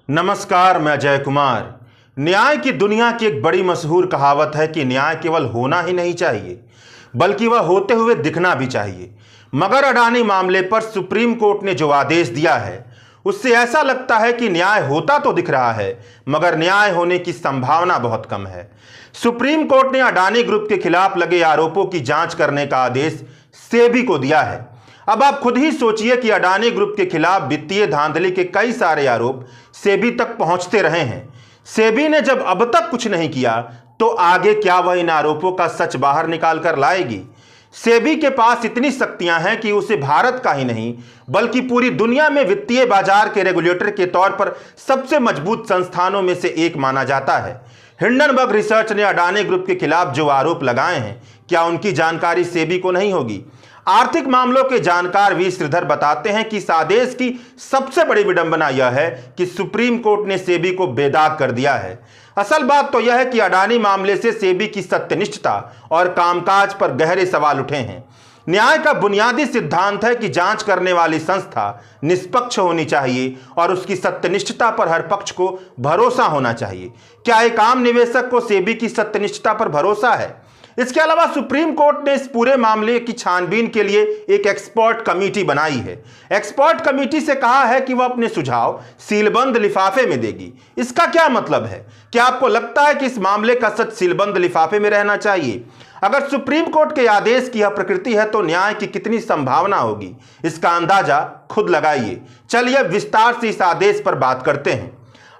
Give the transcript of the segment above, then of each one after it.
नमस्कार, मैं अजय कुमार। न्याय की दुनिया की एक बड़ी मशहूर कहावत है कि न्याय केवल होना ही नहीं चाहिए बल्कि वह होते हुए दिखना भी चाहिए। मगर अडानी मामले पर सुप्रीम कोर्ट ने जो आदेश दिया है उससे ऐसा लगता है कि न्याय होता तो दिख रहा है मगर न्याय होने की संभावना बहुत कम है। सुप्रीम कोर्ट ने अडानी ग्रुप के खिलाफ लगे आरोपों की जांच करने का आदेश सेबी को दिया है। अब आप खुद ही सोचिए कि अडानी ग्रुप के खिलाफ वित्तीय धांधली के कई सारे आरोप सेबी तक पहुंचते रहे हैं। सेबी ने जब अब तक कुछ नहीं किया तो आगे क्या वह इन आरोपों का सच बाहर निकाल कर लाएगी? सेबी के पास इतनी शक्तियां हैं कि उसे भारत का ही नहीं बल्कि पूरी दुनिया में वित्तीय बाजार के रेगुलेटर के तौर पर सबसे मजबूत संस्थानों में से एक माना जाता है। हिंडनबर्ग रिसर्च ने अडानी ग्रुप के खिलाफ जो आरोप लगाए हैं, क्या उनकी जानकारी सेबी को नहीं होगी? आर्थिक मामलों के जानकार वी श्रीधर बताते हैं कि इस आदेश की सबसे बड़ी विडंबना यह है कि सुप्रीम कोर्ट ने सेबी को बेदाग कर दिया है। असल बात तो यह है कि अडानी मामले से सेबी की सत्यनिष्ठता और कामकाज पर गहरे सवाल उठे हैं। न्याय का बुनियादी सिद्धांत है कि जांच करने वाली संस्था निष्पक्ष होनी चाहिए और उसकी सत्यनिष्ठता पर हर पक्ष को भरोसा होना चाहिए। क्या एक आम निवेशक को सेबी की सत्यनिष्ठता पर भरोसा है? इसके अलावा सुप्रीम कोर्ट ने इस पूरे मामले की छानबीन के लिए एक एक्सपर्ट कमेटी बनाई है। एक्सपर्ट कमेटी से कहा है कि वह अपने सुझाव सीलबंद लिफाफे में देगी। इसका क्या मतलब है? क्या आपको लगता है कि इस मामले का सच सीलबंद लिफाफे में रहना चाहिए? अगर सुप्रीम कोर्ट के आदेश की यह प्रकृति है तो न्याय की कितनी संभावना होगी, इसका अंदाजा खुद लगाइए। चलिए विस्तार से इस आदेश पर बात करते हैं।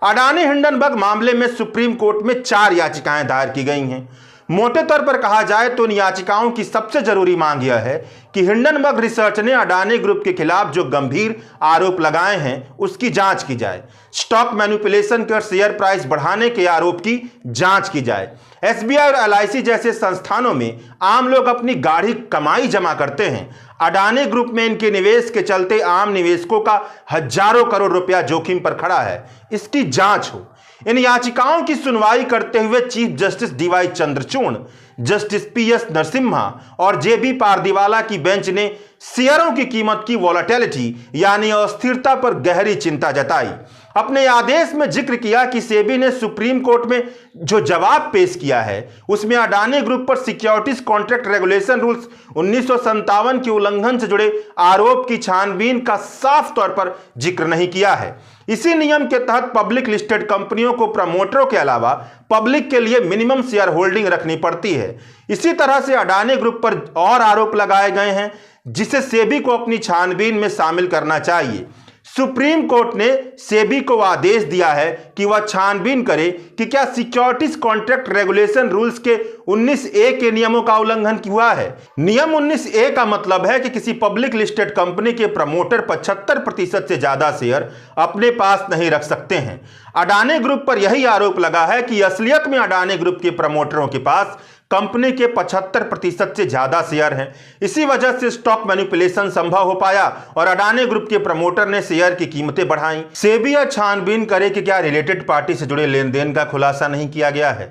अडानी हिंडनबर्ग मामले में सुप्रीम कोर्ट में 4 याचिकाएं दायर की गई हैं। मोटे तौर पर कहा जाए तो इन याचिकाओं की सबसे जरूरी मांग यह है कि हिंडनबर्ग रिसर्च ने अडानी ग्रुप के खिलाफ जो गंभीर आरोप लगाए हैं उसकी जांच की जाए। स्टॉक मैनिपुलेशन कर शेयर प्राइस बढ़ाने के आरोप की जांच की जाए। एसबीआई और एलआईसी जैसे संस्थानों में आम लोग अपनी गाढ़ी कमाई जमा करते हैं। अडानी ग्रुप में इनके निवेश के चलते आम निवेशकों का हजारों करोड़ रुपया जोखिम पर खड़ा है। इसकी जांच हो। इन याचिकाओं की सुनवाई करते हुए chief justice DY Chandrachud, justice PS Narasimha और जेबी पारदीवाला की बेंच ने शेयरों की कीमत की वॉलेटिलिटी यानी अस्थिरता पर गहरी चिंता जताई। अपने आदेश में जिक्र किया कि सेबी ने सुप्रीम कोर्ट में जो जवाब पेश किया है उसमें अडानी ग्रुप पर सिक्योरिटीज कॉन्ट्रैक्ट रेगुलेशन रूल्स 1957 के उल्लंघन से जुड़े आरोप की छानबीन का साफ तौर पर जिक्र नहीं किया है। इसी नियम के तहत पब्लिक लिस्टेड कंपनियों को प्रमोटरों के अलावा पब्लिक के लिए मिनिमम शेयर होल्डिंग रखनी पड़ती है। इसी तरह से अडानी ग्रुप पर और आरोप लगाए गए हैं जिसे सेबी को अपनी छानबीन में शामिल करना चाहिए। सुप्रीम कोर्ट ने सेबी को आदेश दिया है कि वह छानबीन करे कि क्या सिक्योरिटीज कॉन्ट्रैक्ट रेगुलेशन रूल्स के 19A के नियमों का उल्लंघन हुआ है। नियम 19A का मतलब है कि किसी पब्लिक लिस्टेड कंपनी के प्रमोटर 75% से ज्यादा शेयर अपने पास नहीं रख सकते हैं। अडानी ग्रुप पर यही आरोप लगा है कि असलियत में अडानी ग्रुप के प्रमोटरों के पास कंपनी के 75% से ज्यादा शेयर हैं। इसी वजह से स्टॉक मैनिपुलेशन संभव हो पाया और अडानी ग्रुप के प्रमोटर ने शेयर की कीमतें बढ़ाई। सेबी यह छानबीन करे कि क्या रिलेटेड पार्टी से जुड़े लेन देन का खुलासा नहीं किया गया है।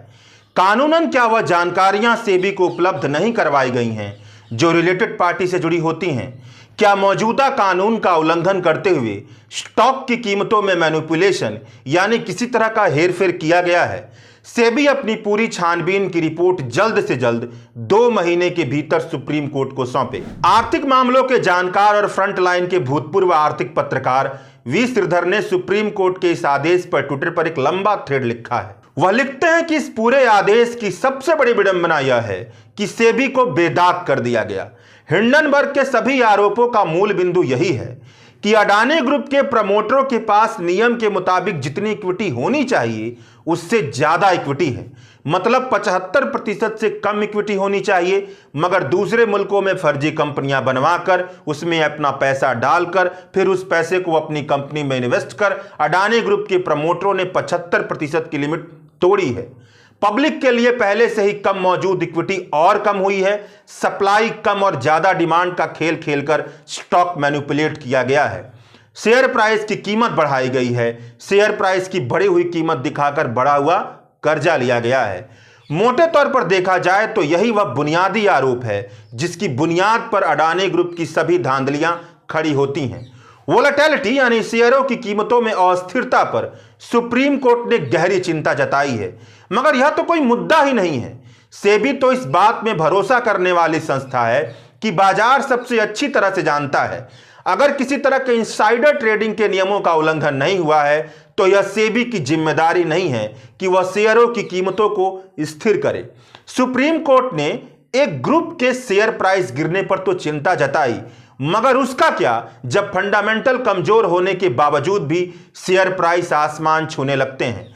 कानूनन क्या वह जानकारियां सेबी को उपलब्ध नहीं करवाई गई हैं जो रिलेटेड पार्टी से जुड़ी होती हैं? क्या मौजूदा कानून का उल्लंघन करते हुए स्टॉक की कीमतों में मैनिपुलेशन यानी किसी तरह का हेरफेर किया गया है? सेबी अपनी पूरी छानबीन की रिपोर्ट जल्द से जल्द 2 महीने के भीतर सुप्रीम कोर्ट को सौंपे। आर्थिक मामलों के जानकार और फ्रंटलाइन के भूतपूर्व आर्थिक पत्रकार वी श्रीधर ने सुप्रीम कोर्ट के इस आदेश पर ट्विटर पर एक लंबा थ्रेड लिखा है। वह लिखते हैं कि इस पूरे आदेश की सबसे बड़ी विडंबना यह है कि सेबी को बेदाग कर दिया गया। हिंडनबर्ग के सभी आरोपों का मूल बिंदु यही है कि अडानी ग्रुप के प्रमोटरों के पास नियम के मुताबिक जितनी इक्विटी होनी चाहिए उससे ज्यादा इक्विटी है। मतलब 75% से कम इक्विटी होनी चाहिए, मगर दूसरे मुल्कों में फर्जी कंपनियां बनवाकर उसमें अपना पैसा डालकर फिर उस पैसे को अपनी कंपनी में इन्वेस्ट कर अडानी ग्रुप के प्रमोटरों ने 75% की लिमिट तोड़ी है। पब्लिक के लिए पहले से ही कम मौजूद इक्विटी और कम हुई है। सप्लाई कम और ज्यादा डिमांड का खेल खेलकर स्टॉक मैनिपुलेट किया गया है। शेयर प्राइस की कीमत बढ़ाई गई है। शेयर प्राइस की बढ़ी हुई कीमत दिखाकर बढ़ा हुआ कर्जा लिया गया है। मोटे तौर पर देखा जाए तो यही वह बुनियादी आरोप है जिसकी बुनियाद पर अडानी ग्रुप की सभी धांधलियां खड़ी होती हैं। वोलेटिलिटी यानी शेयरों की कीमतों में अस्थिरता पर सुप्रीम कोर्ट ने गहरी चिंता जताई है, मगर यह तो कोई मुद्दा ही नहीं है। सेबी तो इस बात में भरोसा करने वाली संस्था है कि बाजार सबसे अच्छी तरह से जानता है अगर किसी तरह के इनसाइडर ट्रेडिंग के नियमों का उल्लंघन नहीं हुआ है तो यह सेबी की जिम्मेदारी नहीं है कि वह शेयरों की कीमतों को स्थिर करे। सुप्रीम कोर्ट ने एक ग्रुप के शेयर प्राइस गिरने पर तो चिंता जताई, मगर उसका क्या जब फंडामेंटल कमजोर होने के बावजूद भी शेयर प्राइस आसमान छूने लगते हैं।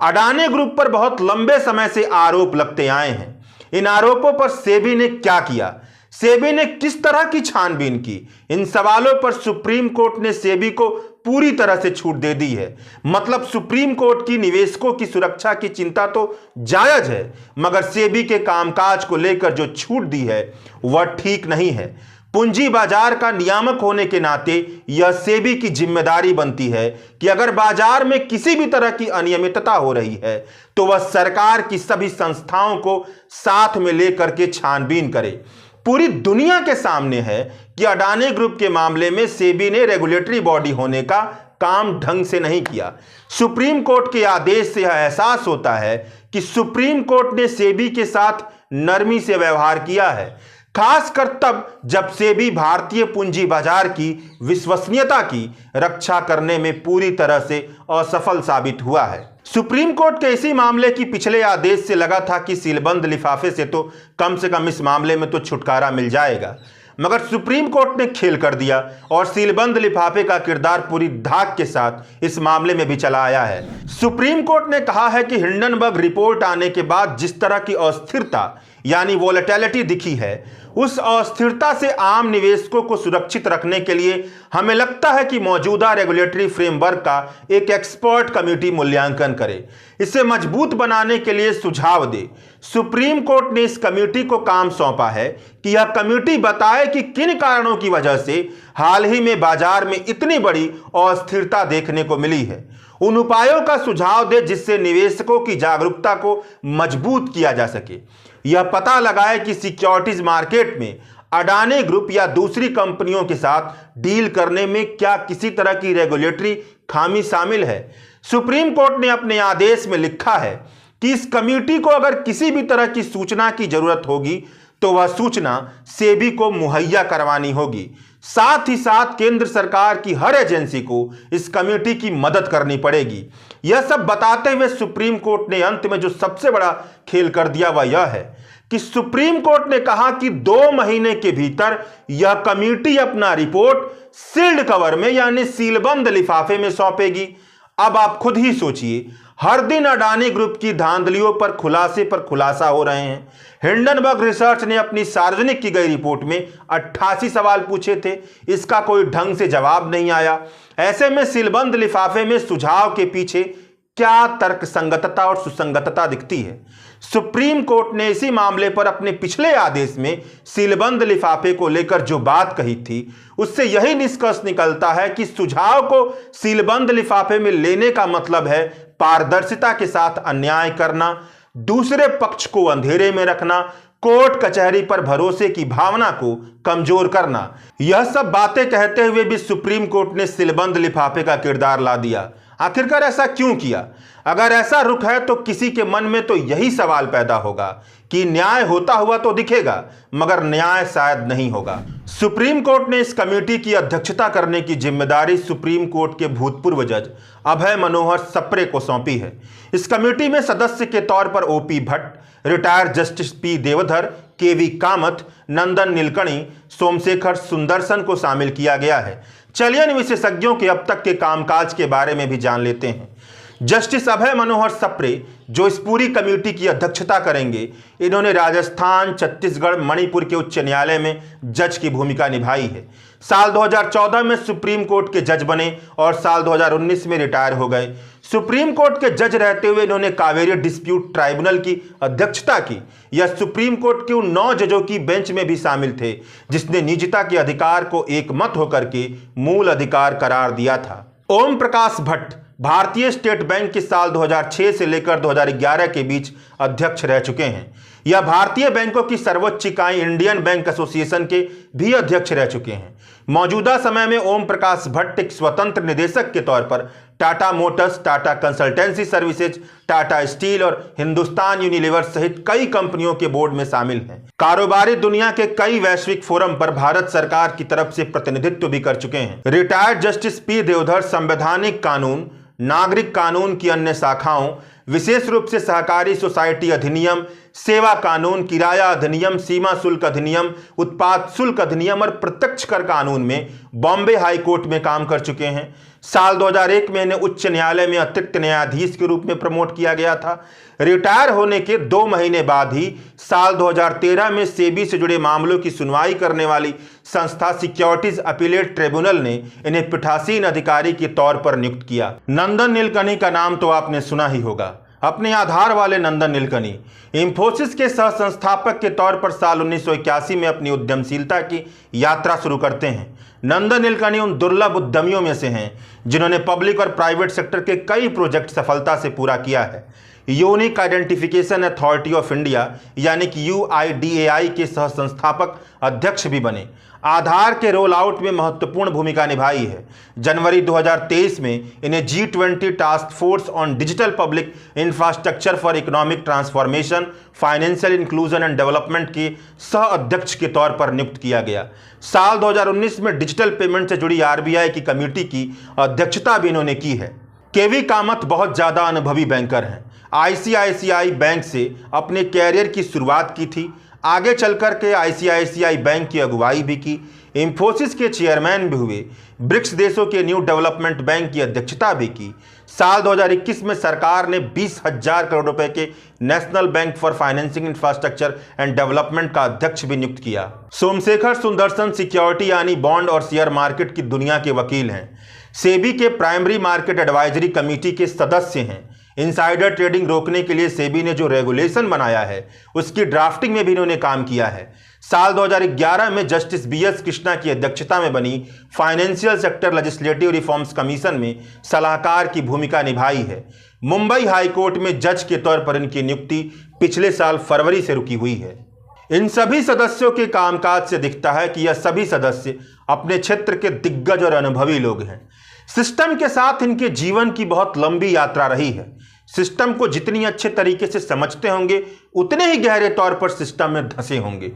अडानी ग्रुप पर बहुत लंबे समय से आरोप लगते आए हैं। इन आरोपों पर सेबी ने क्या किया, सेबी ने किस तरह की छानबीन की, इन सवालों पर सुप्रीम कोर्ट ने सेबी को पूरी तरह से छूट दे दी है। मतलब सुप्रीम कोर्ट की निवेशकों की सुरक्षा की चिंता तो जायज है, मगर सेबी के कामकाज को लेकर जो छूट दी है वह ठीक नहीं है। पूंजी बाजार का नियामक होने के नाते यह सेबी की जिम्मेदारी बनती है कि अगर बाजार में किसी भी तरह की अनियमितता हो रही है तो वह सरकार की सभी संस्थाओं को साथ में लेकर के छानबीन करे। पूरी दुनिया के सामने है कि अडानी ग्रुप के मामले में सेबी ने रेगुलेटरी बॉडी होने का काम ढंग से नहीं किया। सुप्रीम कोर्ट के आदेश से यह एहसास होता है कि सुप्रीम कोर्ट ने सेबी के साथ नरमी से व्यवहार किया है, खासकर तब जब सेबी भारतीय पूंजी बाजार की विश्वसनीयता की रक्षा करने में पूरी तरह से असफल साबित हुआ है। सुप्रीम कोर्ट के इसी मामले की पिछले आदेश से लगा था कि सीलबंद लिफाफे से तो कम से कम इस मामले में तो छुटकारा मिल जाएगा, मगर सुप्रीम कोर्ट ने खेल कर दिया और सीलबंद लिफाफे का किरदार पूरी धाक के साथ इस मामले में भी चला आया है। सुप्रीम कोर्ट ने कहा है कि हिंडनबर्ग रिपोर्ट आने के बाद जिस तरह की अस्थिरता यानी वोलेटिलिटी दिखी है, उस अस्थिरता से आम निवेशकों को सुरक्षित रखने के लिए हमें लगता है कि मौजूदा रेगुलेटरी फ्रेमवर्क का एक एक्सपर्ट कमेटी मूल्यांकन करे, इसे मजबूत बनाने के लिए सुझाव दे। सुप्रीम कोर्ट ने इस कमेटी को काम सौंपा है कि यह कमेटी बताए कि किन कारणों की वजह से हाल ही में बाजार में इतनी बड़ी अस्थिरता देखने को मिली है, उन उपायों का सुझाव दे जिससे निवेशकों की जागरूकता को मजबूत किया जा सके। यह पता लगाए कि सिक्योरिटीज मार्केट में अडानी ग्रुप या दूसरी कंपनियों के साथ डील करने में क्या किसी तरह की रेगुलेटरी खामी शामिल है। सुप्रीम कोर्ट ने अपने आदेश में लिखा है कि इस कमेटी को अगर किसी भी तरह की सूचना की जरूरत होगी तो वह सूचना सेबी को मुहैया करवानी होगी। साथ ही साथ केंद्र सरकार की हर एजेंसी को इस कमेटी की मदद करनी पड़ेगी। यह सब बताते हुए सुप्रीम कोर्ट ने अंत में जो सबसे बड़ा खेल कर दिया वह यह है कि सुप्रीम कोर्ट ने कहा कि 2 महीने के भीतर यह कमेटी अपना रिपोर्ट सील्ड कवर में यानी सीलबंद लिफाफे में सौंपेगी। अब आप खुद ही सोचिए, हर दिन अडानी ग्रुप की धांधलियों पर खुलासा हो रहे हैं। हिंडनबर्ग रिसर्च ने अपनी सार्वजनिक की गई रिपोर्ट में 88 सवाल पूछे थे, इसका कोई ढंग से जवाब नहीं आया। ऐसे में सीलबंद लिफाफे में सुझाव के पीछे क्या तर्कसंगतता और सुसंगतता दिखती है। सुप्रीम कोर्ट ने इसी मामले पर अपने पिछले आदेश में सीलबंद लिफाफे को लेकर जो बात कही थी उससे यही निष्कर्ष निकलता है कि सुझाव को सीलबंद लिफाफे में लेने का मतलब है पारदर्शिता के साथ अन्याय करना, दूसरे पक्ष को अंधेरे में रखना, कोर्ट कचहरी पर भरोसे की भावना को कमजोर करना। यह सब बातें कहते हुए भी सुप्रीम कोर्ट ने सीलबंद लिफाफे का किरदार ला दिया। आखिरकार ऐसा क्यों किया? अगर ऐसा रुख है तो किसी के मन में तो यही सवाल पैदा होगा कि न्याय होता हुआ तो दिखेगा मगर न्याय शायद नहीं होगा। सुप्रीम कोर्ट ने इस कमेटी की अध्यक्षता करने की जिम्मेदारी सुप्रीम कोर्ट के भूतपूर्व जज अभय मनोहर सप्रे को सौंपी है। इस कमेटी में सदस्य के तौर पर OP Bhatt, retired justice P Deodhar, KV Kamath, Nandan Nilekani, Somasekhar Sundaresan को शामिल किया गया है। चलिए इन विशेषज्ञों के अब तक के कामकाज के बारे में भी जान लेते हैं। जस्टिस अभय मनोहर सप्रे जो इस पूरी कमेटी की अध्यक्षता करेंगे, इन्होंने राजस्थान, छत्तीसगढ़, मणिपुर के उच्च न्यायालय में जज की भूमिका निभाई है। साल 2014 में सुप्रीम कोर्ट के जज बने और साल 2019 में रिटायर हो गए। सुप्रीम कोर्ट के जज रहते हुए इन्होंने कावेरी डिस्प्यूट ट्राइब्यूनल की अध्यक्षता की। यह सुप्रीम कोर्ट के उन 9 जजों की बेंच में भी शामिल थे जिसने निजता के अधिकार को एकमत होकर के मूल अधिकार करार दिया था। ओम प्रकाश भट्ट भारतीय स्टेट बैंक के साल 2006 से लेकर 2011 के बीच अध्यक्ष रह चुके हैं। यह भारतीय बैंकों की सर्वोच्च इकाई इंडियन बैंक एसोसिएशन के भी अध्यक्ष रह चुके हैं। मौजूदा समय में ओम प्रकाश भट्ट एक स्वतंत्र निदेशक के तौर पर Tata Motors, Tata consultancy services, Tata steel और हिंदुस्तान यूनिलीवर सहित कई कंपनियों के बोर्ड में शामिल हैं। कारोबारी दुनिया के कई वैश्विक फोरम पर भारत सरकार की तरफ से प्रतिनिधित्व भी कर चुके हैं। रिटायर्ड जस्टिस पी देवधर संवैधानिक कानून, नागरिक कानून की अन्य शाखाओं, विशेष रूप से सहकारी सोसाइटी अधिनियम, सेवा कानून, किराया अधिनियम, सीमा शुल्क अधिनियम, उत्पाद शुल्क अधिनियम और प्रत्यक्ष कर कानून में बॉम्बे हाई कोर्ट में काम कर चुके हैं। साल 2001 में इन्हें उच्च न्यायालय में अतिरिक्त न्यायाधीश के रूप में प्रमोट किया गया था। रिटायर होने के 2 महीने बाद ही साल 2013 में सेबी से जुड़े मामलों की सुनवाई करने वाली संस्था सिक्योरिटीज अपीलेट ट्रिब्यूनल ने इन्हें पीठासीन अधिकारी के तौर पर नियुक्त किया। नंदन नीलकनी का नाम तो आपने सुना ही होगा। अपने आधार वाले नंदन नीलकनी इंफोसिस के सह संस्थापक के तौर पर साल 1981 में अपनी उद्यमशीलता की यात्रा शुरू करते हैं। नंदन नीलकनी उन दुर्लभ उद्यमियों में से हैं जिन्होंने पब्लिक और प्राइवेट सेक्टर के कई प्रोजेक्ट सफलता से पूरा किया है। Unique identification authority of India यानी कि UIDAI के सह संस्थापक अध्यक्ष भी बने। आधार के रोल आउट में महत्वपूर्ण भूमिका निभाई है। जनवरी 2023 में इन्हें G20 task force on digital public infrastructure for economic transformation, financial inclusion and development के सह अध्यक्ष के तौर पर नियुक्त किया गया। साल 2019 में डिजिटल पेमेंट से जुड़ी RBI की कमेटी की अध्यक्षता भी इन्होंने की है। केवी कामत बहुत ज़्यादा अनुभवी बैंकर हैं। ICICI बैंक से अपने कैरियर की शुरुआत की थी। आगे चलकर के ICICI बैंक की अगुवाई भी की। इंफोसिस के चेयरमैन भी हुए। ब्रिक्स देशों के न्यू डेवलपमेंट बैंक की अध्यक्षता भी की। साल 2021 में सरकार ने 20,000 करोड़ रुपए के national bank for financing infrastructure and development का अध्यक्ष भी नियुक्त किया। सोमशेखर सुंदरसन सिक्योरिटी यानी बॉन्ड और शेयर मार्केट की दुनिया के वकील हैं। सेबी के प्राइमरी मार्केट एडवाइजरी कमेटी के सदस्य हैं। इनसाइडर ट्रेडिंग रोकने के लिए सेबी ने जो रेगुलेशन बनाया है उसकी ड्राफ्टिंग में भी इन्होंने काम किया है। साल 2011 में जस्टिस BS कृष्णा की अध्यक्षता में बनी financial sector legislative reforms commission में सलाहकार की भूमिका निभाई है। मुंबई हाई कोर्ट में जज के तौर पर इनकी नियुक्ति पिछले साल फरवरी से रुकी हुई है। इन सभी सदस्यों के कामकाज से दिखता है कि यह सभी सदस्य अपने क्षेत्र के दिग्गज और अनुभवी लोग हैं। सिस्टम के साथ इनके जीवन की बहुत लंबी यात्रा रही है। सिस्टम को जितनी अच्छे तरीके से समझते होंगे उतने ही गहरे तौर पर सिस्टम में धंसे होंगे।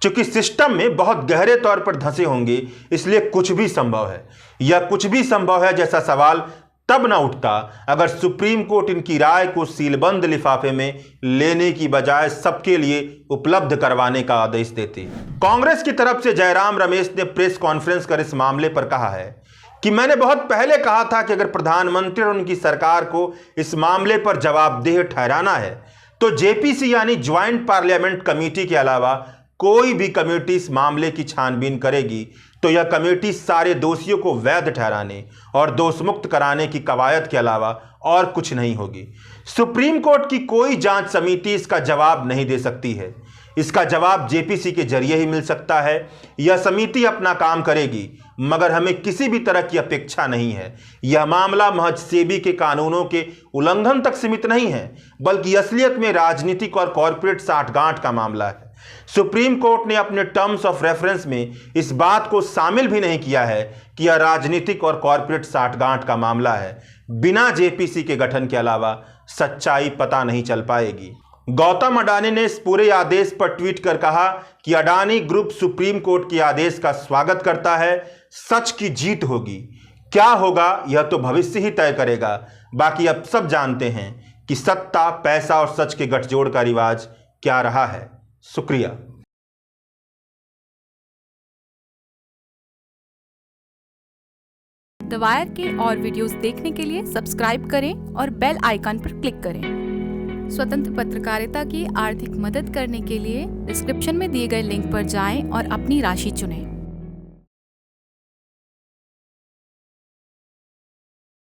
चूंकि सिस्टम में बहुत गहरे तौर पर धंसे होंगे इसलिए कुछ भी संभव है। यह कुछ भी संभव है जैसा सवाल तब न उठता अगर सुप्रीम कोर्ट इनकी राय को सीलबंद लिफाफे में लेने की बजाय सबके लिए उपलब्ध करवाने का आदेश देती। कांग्रेस की तरफ से जयराम रमेश ने प्रेस कॉन्फ्रेंस कर इस मामले पर कहा है कि मैंने बहुत पहले कहा था कि अगर प्रधानमंत्री और उनकी सरकार को इस मामले पर जवाबदेह ठहराना है तो JPC यानी ज्वाइंट पार्लियामेंट कमेटी के अलावा कोई भी कमेटी इस मामले की छानबीन करेगी तो यह कमेटी सारे दोषियों को वैध ठहराने और दोषमुक्त कराने की कवायद के अलावा और कुछ नहीं होगी। सुप्रीम कोर्ट की कोई जांच समिति इसका जवाब नहीं दे सकती है। इसका जवाब JPC के जरिए ही मिल सकता है। यह समिति अपना काम करेगी मगर हमें किसी भी तरह की अपेक्षा नहीं है। यह मामला महज सेबी के कानूनों के उल्लंघन तक सीमित नहीं है बल्कि असलियत में राजनीतिक और कॉरपोरेट साठगांठ का मामला है। सुप्रीम कोर्ट ने अपने टर्म्स ऑफ रेफरेंस में इस बात को शामिल भी नहीं किया है कि यह राजनीतिक और कॉरपोरेट साठगांठ का मामला है। बिना JPC के गठन के अलावा सच्चाई पता नहीं चल पाएगी। गौतम अडानी ने इस पूरे आदेश पर ट्वीट कर कहा कि अडानी ग्रुप सुप्रीम कोर्ट के आदेश का स्वागत करता है। सच की जीत होगी। क्या होगा यह तो भविष्य ही तय करेगा। बाकी अब सब जानते हैं कि सत्ता, पैसा और सच के गठजोड़ का रिवाज क्या रहा है। शुक्रिया। द वायर के और वीडियोस देखने के लिए सब्सक्राइब करें और बेल आइकन पर क्लिक करें। स्वतंत्र पत्रकारिता की आर्थिक मदद करने के लिए डिस्क्रिप्शन में दिए गए लिंक पर जाएं और अपनी राशि चुनें।